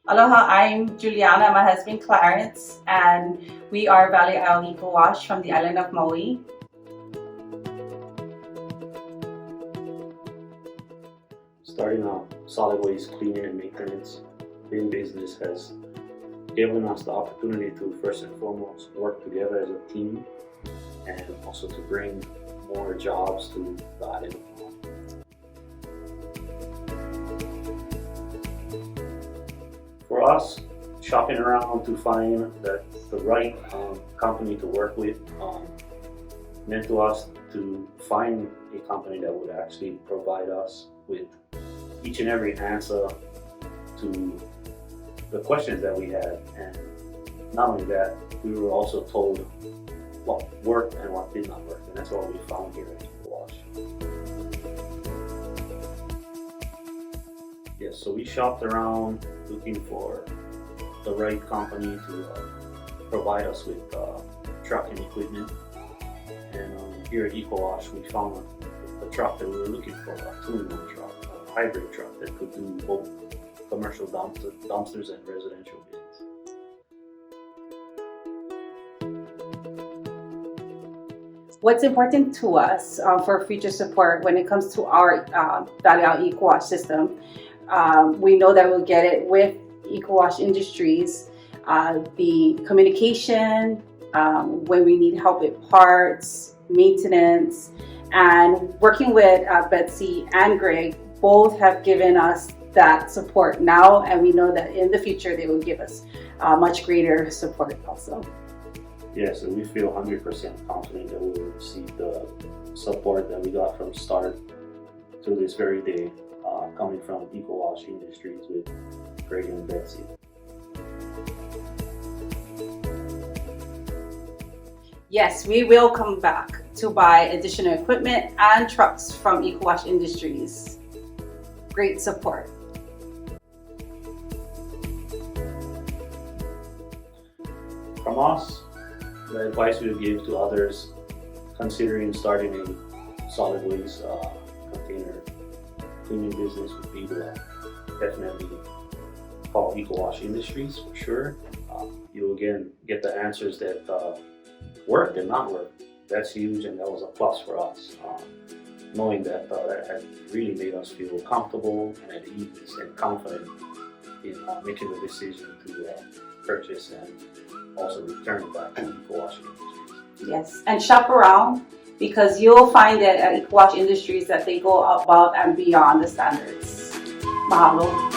Aloha, I'm Juliana, my husband Clarence, and we are Valley Isle Eco Wash from the island of Maui. Starting out solid waste cleaning and maintenance in business has given us the opportunity to first and foremost work together as a team and also to bring more jobs to the island of Maui. For us, shopping around to find the right company to work with meant to us to find a company that would actually provide us with each and every answer to the questions that we had. And not only that, we were also told what worked and what did not work, and that's what we found here at Eco Wash. Yes, so we shopped around looking for the right company to provide us with trucking equipment. And here at Eco Wash, we found the truck that we were looking for, a two-in-one truck, a hybrid truck that could do both commercial dumpsters and residential bins. What's important to us for future support when it comes to our Valley Isle Eco Wash system, we know that we'll get it with Eco Wash Industries. The communication, when we need help with parts, maintenance, and working with Betsy and Greg, both have given us that support now, and we know that in the future they will give us much greater support also. Yes, and we feel 100% confident that we will receive the support that we got from start to this very day, coming from Eco Wash Industries with Greg and Betsy. Yes, we will come back to buy additional equipment and trucks from Eco Wash Industries. Great support. From us, the advice we would give to others considering starting a solid waste container cleaning business would be to definitely call Eco Wash Industries for sure. You'll again get the answers that worked and not worked. That's huge, and that was a plus for us. Knowing that that had really made us feel comfortable and at ease and confident in making the decision to purchase and also return back to Eco Wash Industries. Yes, and shop around, because you'll find that at Eco Wash Industries that they go above and beyond the standards. Mahalo.